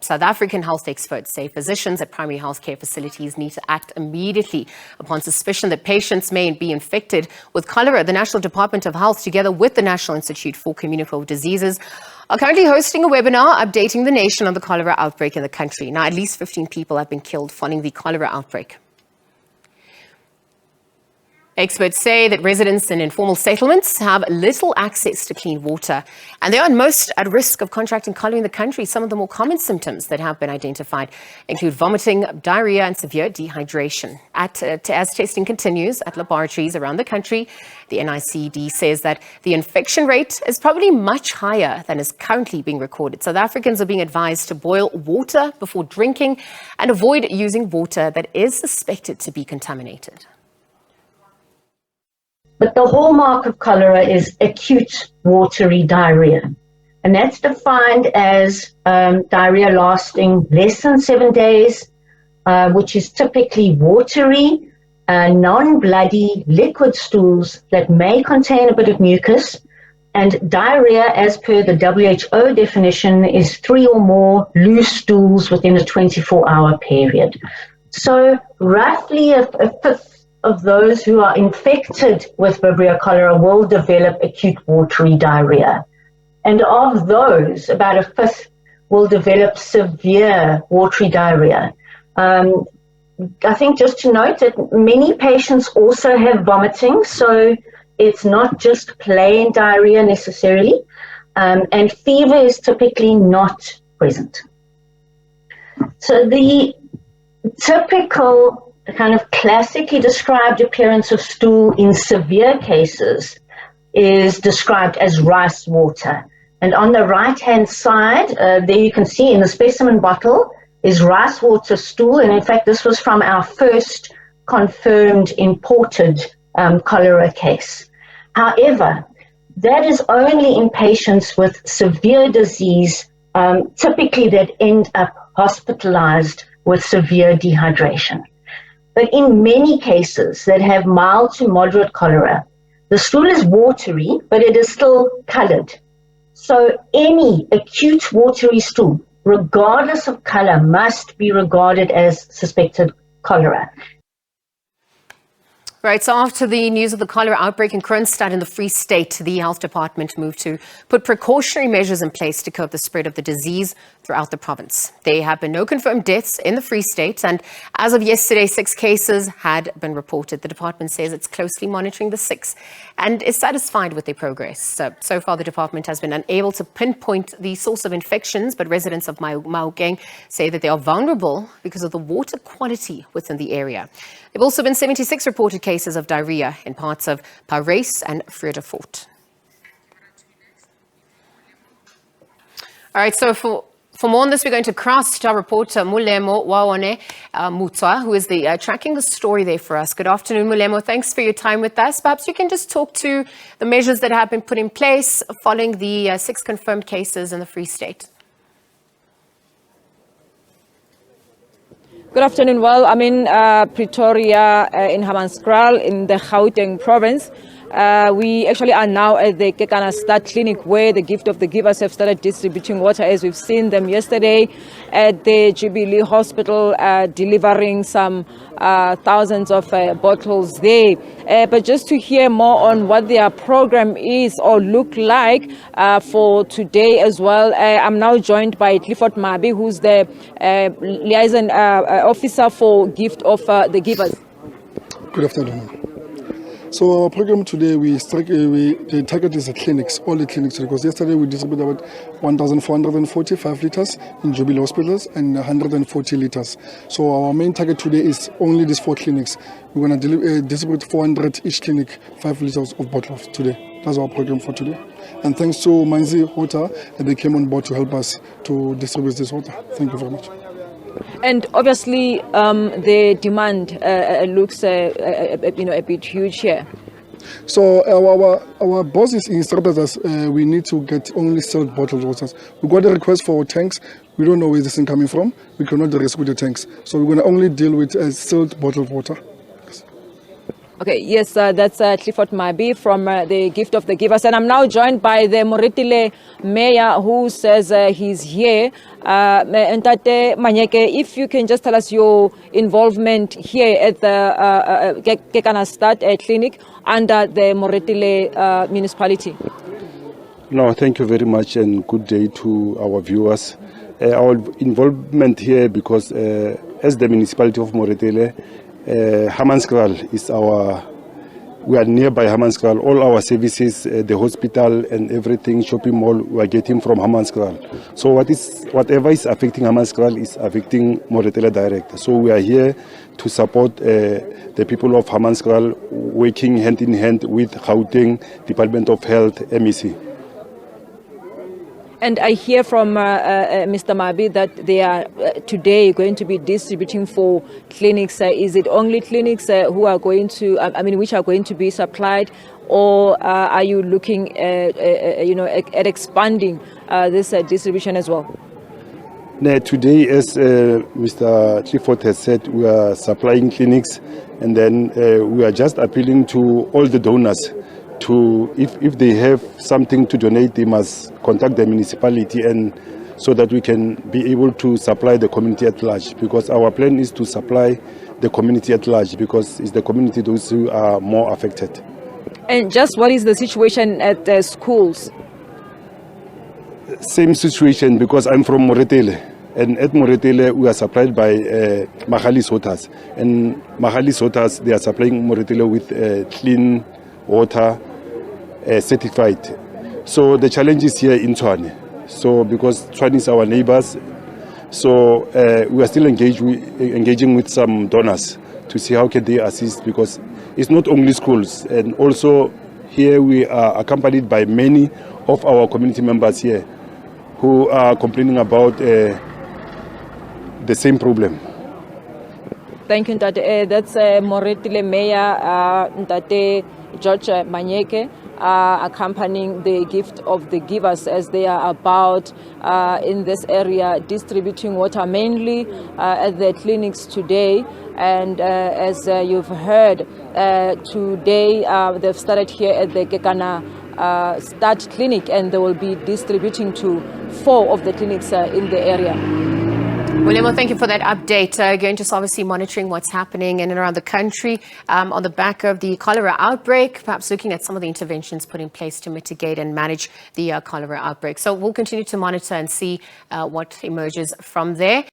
South African health experts say physicians at primary healthcare facilities need to act immediately upon suspicion that patients may be infected with cholera. The National Department of Health, together with the National Institute for Communicable Diseases, are currently hosting a webinar updating the nation on the cholera outbreak in the country. Now, at least 15 people have been killed following the cholera outbreak. Experts say that residents in informal settlements have little access to clean water, and they are most at risk of contracting cholera in the country. Some of the more common symptoms that have been identified include vomiting, diarrhea, and severe dehydration. As testing continues at laboratories around the country, the NICD says that the infection rate is probably much higher than is currently being recorded. South Africans are being advised to boil water before drinking and avoid using water that is suspected to be contaminated. But the hallmark of cholera is acute watery diarrhea. And that's defined as diarrhea lasting less than 7 days, which is typically watery, non-bloody liquid stools that may contain a bit of mucus. And diarrhea, as per the WHO definition, is 3 or more loose stools within a 24-hour period. So roughly a fifth of those who are infected with Vibrio cholera will develop acute watery diarrhea. And of those, about a fifth will develop severe watery diarrhea. I think just to note that many patients also have vomiting, so it's not just plain diarrhea necessarily, and fever is typically not present. So the typical kind of classically described appearance of stool in severe cases is described as rice water. And on the right-hand side, there you can see in the specimen bottle is rice water stool. And in fact, this was from our first confirmed imported cholera case. However, that is only in patients with severe disease, typically that end up hospitalized with severe dehydration. But in many cases that have mild to moderate cholera, the stool is watery, but it is still colored. So any acute watery stool, regardless of color, must be regarded as suspected cholera. Right, so after the news of the cholera outbreak in Kroonstad in the Free State, the health department moved to put precautionary measures in place to curb the spread of the disease throughout the province. There have been no confirmed deaths in the Free State, and as of yesterday, 6 cases had been reported. The department says it's closely monitoring the 6 and is satisfied with their progress. So far, the department has been unable to pinpoint the source of infections, but residents of Maokeng say that they are vulnerable because of the water quality within the area. There have also been 76 reported cases of diarrhea in parts of Parys and Vredefort. All right, so for more on this, we're going to cross to our reporter Molemo WaOne Mothoa, who is tracking the story there for us. Good afternoon, Molemo. Thanks for your time with us. Perhaps you can just talk to the measures that have been put in place following the 6 confirmed cases in the Free State. Good afternoon. Well, I'm in Pretoria in Hammanskraal in the Gauteng province. We actually are now at the Kekana Stad Clinic, where the Gift of the Givers have started distributing water, as we've seen them yesterday at the Jubilee Hospital, delivering some thousands of bottles there. But just to hear more on what their program is or look like for today as well, I'm now joined by Clifford Mabi, who's the liaison officer for Gift of the Givers. Good afternoon. So our program today, the target is the clinics, all the clinics, because yesterday we distributed about 1,445 liters in Jubilee hospitals and 140 liters. So our main target today is only these 4 clinics. We're going to distribute 400 each clinic, 5 liters of bottles today. That's our program for today. And thanks to Manzi Water, they came on board to help us to distribute this water. Thank you very much. And obviously, the demand looks a bit huge here. So our boss is instructed us we need to get only sealed bottled waters. We got a request for tanks. We don't know where this is coming from. We cannot risk with the tanks. So we're going to only deal with sealed bottled water. Yes. Okay, yes, that's Clifford Mabi from the Gift of the Givers. And I'm now joined by the Moretele mayor who says he's here. Ntate Manyeke, if you can just tell us your involvement here at the Kekana Start Clinic under the Moretele municipality. No, thank you very much and good day to our viewers. Our involvement here because as the municipality of Moretele, Hammanskraal is we are nearby Hammanskraal. All our services, the hospital and everything, shopping mall, we are getting from Hammanskraal. So whatever is affecting Hammanskraal is affecting Moretele direct. So we are here to support the people of Hammanskraal, working hand in hand with Gauteng, Department of Health, MEC. And I hear from Mr. Mabi that they are today going to be distributing for clinics. Is it only clinics who are going to, which are going to be supplied, or are you looking at expanding this distribution as well? Today, as Mr. Clifford has said, we are supplying clinics, and then we are just appealing to all the donors to, if they have something to donate, they must contact the municipality, and so that we can be able to supply the community at large, because our plan is to supply the community at large, because it's the community those who are more affected. And just what is the situation at the schools? Same situation, because I'm from Moretele, and at Moretele we are supplied by Magali's Hotels, and Magali's Hotels, they are supplying Moretele with clean water, certified. So the challenge is here in Tshwane. So because Tshwane is our neighbors, so we are still engaging with some donors to see how can they assist, because it's not only schools, and also here we are accompanied by many of our community members here who are complaining about the same problem. Thank you, Ntate. That's Moretele Mayor Ntate George Manyeke, accompanying the Gift of the Givers as they are about in this area distributing water mainly at the clinics today. And as you've heard, today they've started here at the Kekana Start Clinic, and they will be distributing to 4 of the clinics in the area. Molemo, thank you for that update. Again, just obviously monitoring what's happening in and around the country on the back of the cholera outbreak, perhaps looking at some of the interventions put in place to mitigate and manage the cholera outbreak. So we'll continue to monitor and see what emerges from there.